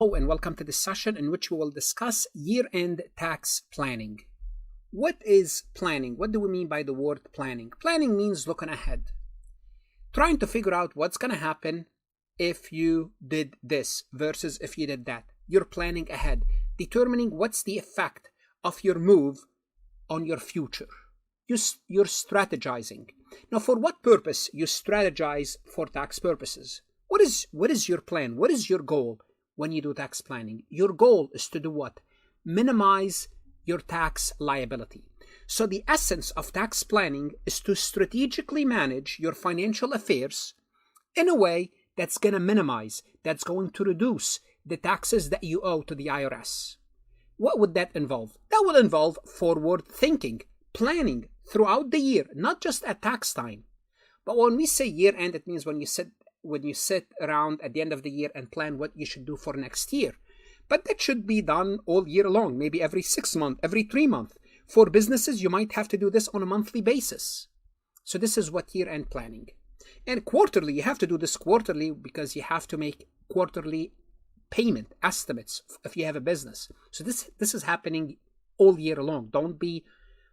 Hello and welcome to this session in which we will discuss year-end tax planning. What is planning? What do we mean by the word planning? Planning means looking ahead, trying to figure out what's going to happen if you did this versus if you did that. You're planning ahead, determining what's the effect of your move on your future. You're strategizing. Now, for what purpose you strategize for tax purposes? What is your plan? What is your goal when you do tax planning? Your goal is to do what? Minimize your tax liability. So the essence of tax planning is to strategically manage your financial affairs in a way that's going to minimize, that's going to reduce the taxes that you owe to the IRS. What would that involve? That will involve forward thinking, planning throughout the year, not just at tax time. But when we say year end, it means when you sit around at the end of the year and plan what you should do for next year. But that should be done all year long, maybe every 6 months, every 3 months. For businesses, you might have to do this on a monthly basis. So this is what year-end planning. And quarterly, you have to do this quarterly because you have to make quarterly payment estimates if you have a business. So this is happening all year long. Don't be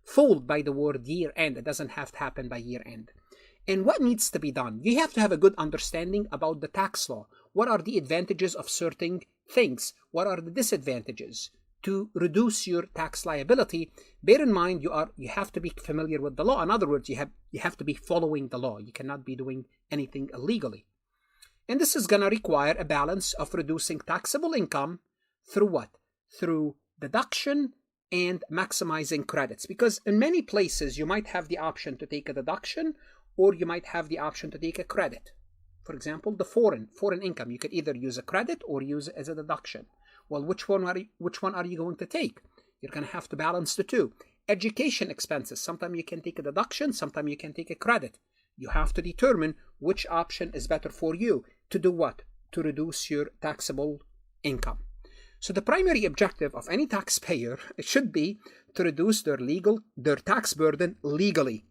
fooled by the word year-end. It doesn't have to happen by year-end. And what needs to be done? You have to have a good understanding about the tax law. What are the advantages of certain things? What are the disadvantages to reduce your tax liability? Bear in mind, you have to be familiar with the law. In other words, you have to be following the law. You cannot be doing anything illegally. And this is going to require a balance of reducing taxable income through what? Through deduction and maximizing credits. Because in many places, you might have the option to take a deduction or you might have the option to take a credit. For example, the foreign income. You could either use a credit or use it as a deduction. Well, which one are you going to take? You're going to have to balance the two. Education expenses. Sometimes you can take a deduction, sometimes you can take a credit. You have to determine which option is better for you. To do what? To reduce your taxable income. So the primary objective of any taxpayer, it should be to reduce their tax burden legally.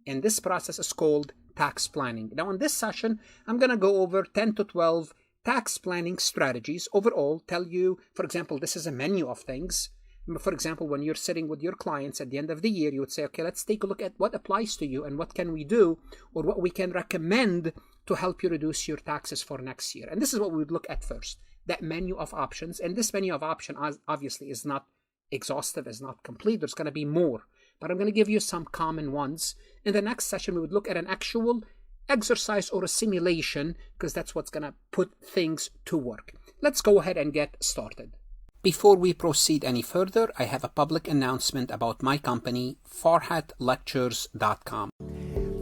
And this process is called tax planning. Now, in this session, I'm going to go over 10 to 12 tax planning strategies overall, tell you, for example, this is a menu of things. For example, when you're sitting with your clients at the end of the year, you would say, okay, let's take a look at what applies to you and what can we do or what we can recommend to help you reduce your taxes for next year. And this is what we would look at first, that menu of options. And this menu of options obviously is not exhaustive, is not complete. There's going to be more. But I'm going to give you some common ones. In the next session, we would look at an actual exercise or a simulation because that's what's going to put things to work. Let's go ahead and get started. Before we proceed any further, I have a public announcement about my company, FarhatLectures.com.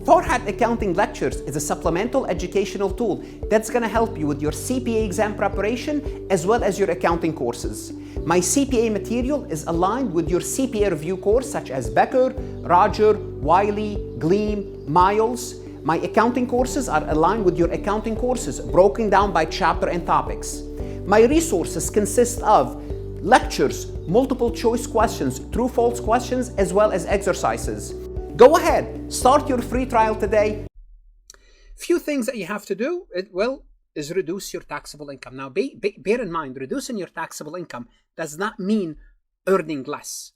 Farhat Accounting Lectures is a supplemental educational tool that's going to help you with your CPA exam preparation as well as your accounting courses. My CPA material is aligned with your CPA review course such as Becker, Roger, Wiley, Gleam, Miles. My accounting courses are aligned with your accounting courses broken down by chapter and topics. My resources consist of lectures, multiple choice questions, true-false questions, as well as exercises. Go ahead, start your free trial today. Few things that you have to do, is reduce your taxable income. Now, bear in mind, reducing your taxable income does not mean earning less.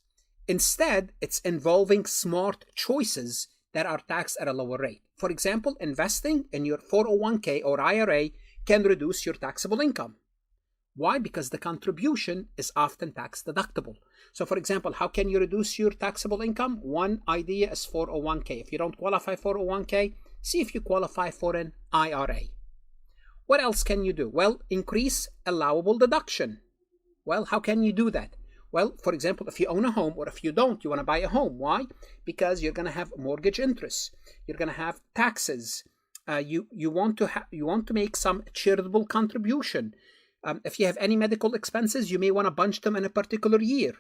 Instead, it's involving smart choices that are taxed at a lower rate. For example, investing in your 401k or IRA can reduce your taxable income. Why? Because the contribution is often tax deductible. So for example, how can you reduce your taxable income? One idea is 401k. If you don't qualify for 401k, see if you qualify for an IRA. What else can you do? Well, increase allowable deduction. Well, how can you do that? Well, for example, if you own a home or if you don't, you want to buy a home. Why? Because you're going to have mortgage interest. You're going to have taxes. You want to make some charitable contribution. If you have any medical expenses, you may want to bunch them in a particular year.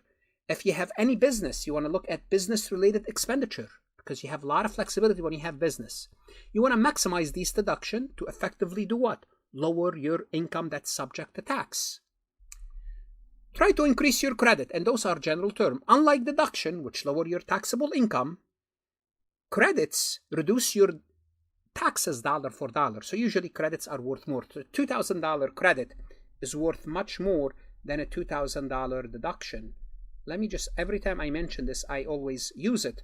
If you have any business, you want to look at business-related expenditure because you have a lot of flexibility when you have business. You want to maximize these deductions to effectively do what? Lower your income that's subject to tax. Try to increase your credit, and those are general terms. Unlike deduction, which lower your taxable income, credits reduce your taxes dollar for dollar. So usually credits are worth more. So $2,000 credit is worth much more than a $2,000 deduction. Let me just, every time I mention this, I always use it.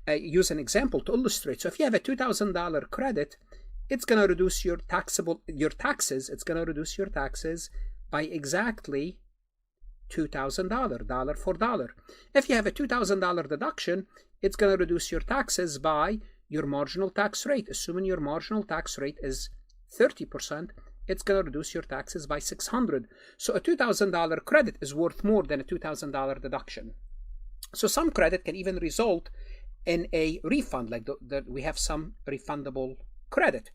Use an example to illustrate. So if you have a $2,000 credit, it's going to reduce your taxes. It's going to reduce your taxes by exactly $2,000, dollar for dollar. If you have a $2,000 deduction, it's going to reduce your taxes by your marginal tax rate. Assuming your marginal tax rate is 30%, it's going to reduce your taxes by $600. So a $2,000 credit is worth more than a $2,000 deduction. So some credit can even result in a refund, like we have some refundable credit.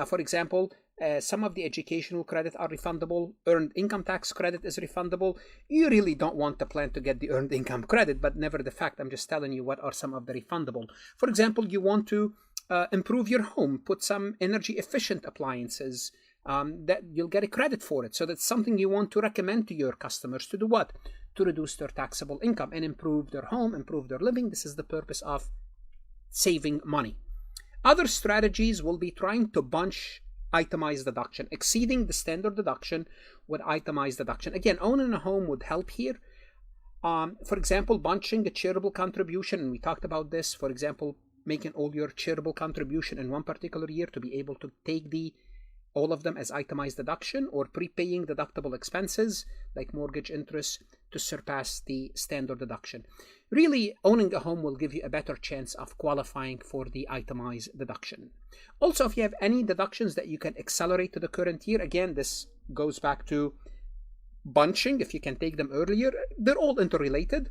For example, some of the educational credit are refundable. Earned income tax credit is refundable. You really don't want the plan to get the earned income credit, but never the fact. I'm just telling you what are some of the refundable. For example, you want to improve your home, put some energy efficient appliances, that you'll get a credit for it. So that's something you want to recommend to your customers to do what? To reduce their taxable income and improve their home, improve their living. This is the purpose of saving money. Other strategies will be trying to bunch itemized deduction, exceeding the standard deduction with itemized deduction. Again, owning a home would help here. For example, bunching a charitable contribution, and we talked about this. For example, making all your charitable contribution in one particular year to be able to take all of them as itemized deduction, or prepaying deductible expenses like mortgage interest to surpass the standard deduction. Really, owning a home will give you a better chance of qualifying for the itemized deduction. Also, if you have any deductions that you can accelerate to the current year, again, this goes back to bunching. If you can take them earlier, they're all interrelated.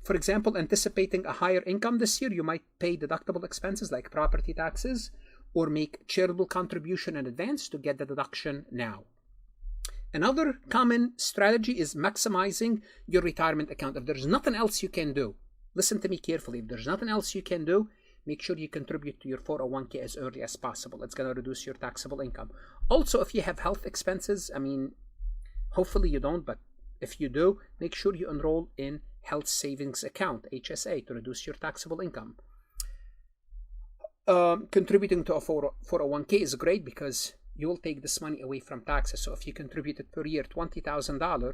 For example, anticipating a higher income this year, you might pay deductible expenses like property taxes, or make charitable contribution in advance to get the deduction now. Another common strategy is maximizing your retirement account. If there's nothing else you can do, listen to me carefully. If there's nothing else you can do, make sure you contribute to your 401k as early as possible. It's going to reduce your taxable income. Also, if you have health expenses, hopefully you don't, but if you do, make sure you enroll in health savings account, HSA, to reduce your taxable income. Contributing to a 401k is great because you will take this money away from taxes. So if you contributed per year $20,000,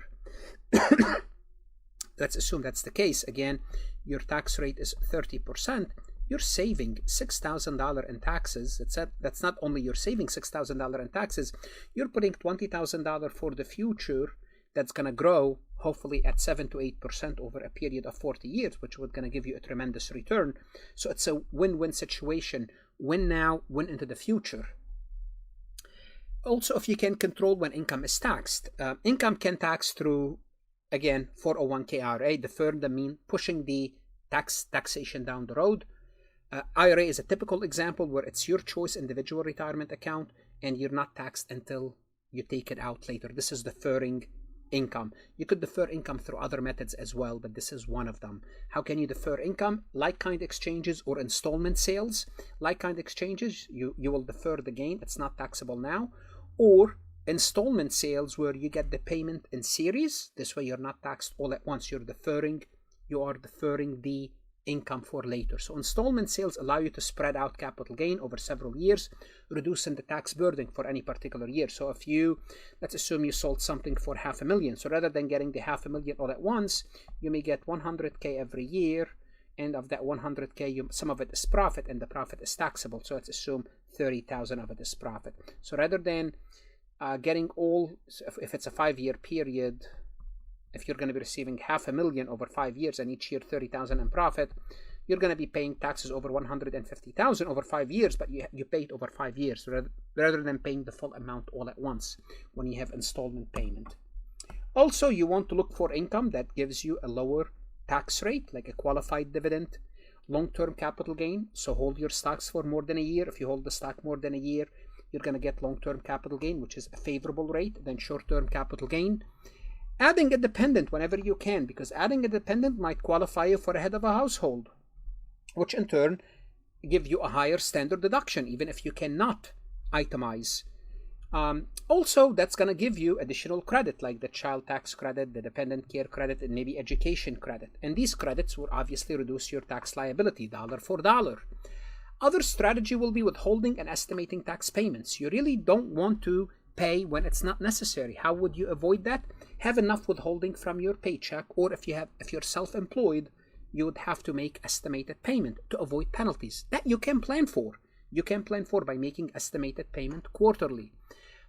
let's assume that's the case. Again, your tax rate is 30%. You're saving $6,000 in taxes. That's not only you're saving $6,000 in taxes, you're putting $20,000 for the future that's going to grow hopefully at 7 to 8% over a period of 40 years, which is going to give you a tremendous return. So it's a win-win situation. Win now, win into the future. Also, if you can control when income is taxed, income can tax through, again, 401k IRA, deferring, mean pushing the taxation down the road. IRA is a typical example where it's your choice individual retirement account and you're not taxed until you take it out later. This is deferring income. You could defer income through other methods as well, but this is one of them. How can you defer income? Like-kind exchanges or installment sales. Like-kind exchanges, you will defer the gain. It's not taxable now. Or installment sales where you get the payment in series. This way you're not taxed all at once. You are deferring the income for later. So installment sales allow you to spread out capital gain over several years, reducing the tax burden for any particular year. So if let's assume you sold something for $500,000. So rather than getting the $500,000 all at once, you may get $100K every year. And of that $100K, some of it is profit, and the profit is taxable. So let's assume $30,000 of it is profit. So rather than getting all, if it's a 5-year period, if you're going to be receiving $500,000 over 5 years and each year $30,000 in profit, you're going to be paying taxes over $150,000 over 5 years, but you pay it over 5 years rather than paying the full amount all at once when you have installment payment. Also, you want to look for income that gives you a lower tax rate, like a qualified dividend, long-term capital gain. So hold your stocks for more than a year. If you hold the stock more than a year, you're going to get long-term capital gain, which is a favorable rate than short-term capital gain. Adding a dependent whenever you can, because adding a dependent might qualify you for a head of a household, which in turn give you a higher standard deduction, even if you cannot itemize. Also, that's going to give you additional credit, like the child tax credit, the dependent care credit, and maybe education credit. And these credits will obviously reduce your tax liability, dollar for dollar. Other strategy will be withholding and estimating tax payments. You really don't want to pay when it's not necessary. How would you avoid that? Have enough withholding from your paycheck, or if you're self-employed, you would have to make estimated payment to avoid penalties. That you can plan for. You can plan for by making estimated payment quarterly.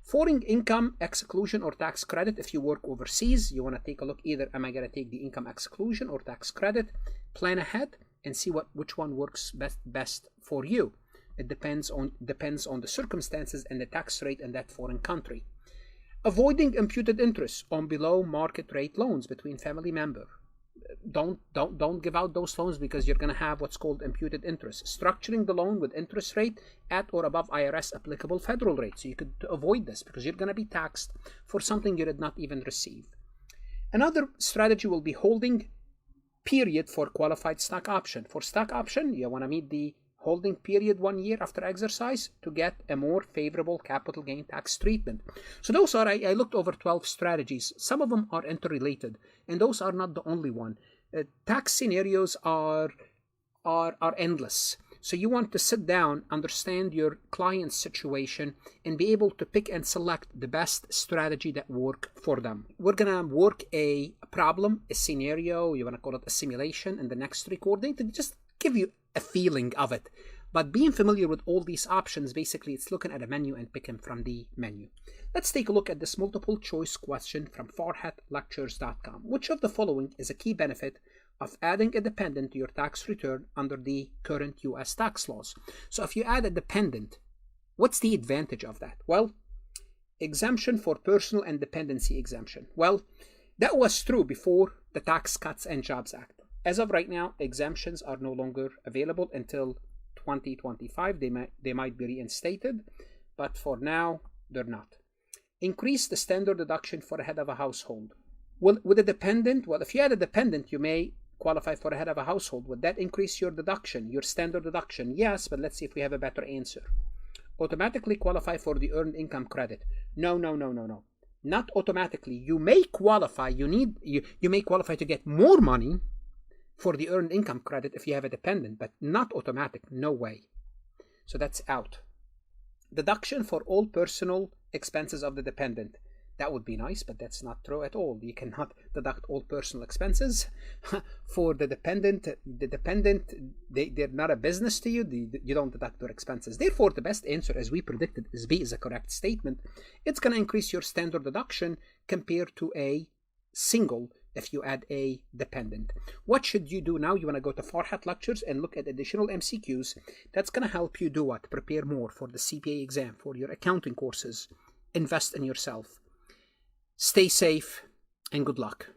Foreign income exclusion or tax credit. If you work overseas, you want to take a look, either am I going to take the income exclusion or tax credit? Plan ahead and see which one works best for you. It depends on the circumstances and the tax rate in that foreign country. Avoiding imputed interest on below market rate loans between family members. Don't give out those loans, because you're going to have what's called imputed interest. Structuring the loan with interest rate at or above IRS applicable federal rate. So you could avoid this, because you're going to be taxed for something you did not even receive. Another strategy will be holding period for qualified stock option. For stock option, you want to meet the holding period 1 year after exercise to get a more favorable capital gain tax treatment. So those are, I looked over 12 strategies. Some of them are interrelated, and those are not the only one. Tax scenarios are endless. So you want to sit down, understand your client's situation, and be able to pick and select the best strategy that work for them. We're gonna work a problem, a scenario, you wanna call it a simulation, in the next recording to just give you a feeling of it. But being familiar with all these options, basically it's looking at a menu and picking from the menu. Let's take a look at this multiple choice question from farhatlectures.com. Which of the following is a key benefit of adding a dependent to your tax return under the current US tax laws? So if you add a dependent, what's the advantage of that? Well, exemption for personal and dependency exemption. Well, that was true before the Tax Cuts and Jobs Act. As of right now, exemptions are no longer available until 2025. They might be reinstated, but for now, they're not. Increase the standard deduction for a head of a household. Well, with a dependent, well, if you had a dependent, you may qualify for a head of a household. Would that increase your deduction, your standard deduction? Yes, but let's see if we have a better answer. Automatically qualify for the earned income credit. No. Not automatically. You may qualify. You may qualify to get more money for the earned income credit if you have a dependent, but not automatic. No way. So that's out. Deduction for all personal expenses of the dependent. That would be nice, but that's not true at all. You cannot deduct all personal expenses for the dependent. The dependent, they're not a business to you. You don't deduct their expenses. Therefore, the best answer, as we predicted, is B, is a correct statement. It's going to increase your standard deduction compared to a single if you add a dependent. What should you do now? You want to go to Farhat Lectures and look at additional MCQs. That's going to help you do what? Prepare more for the CPA exam, for your accounting courses. Invest in yourself. Stay safe and good luck.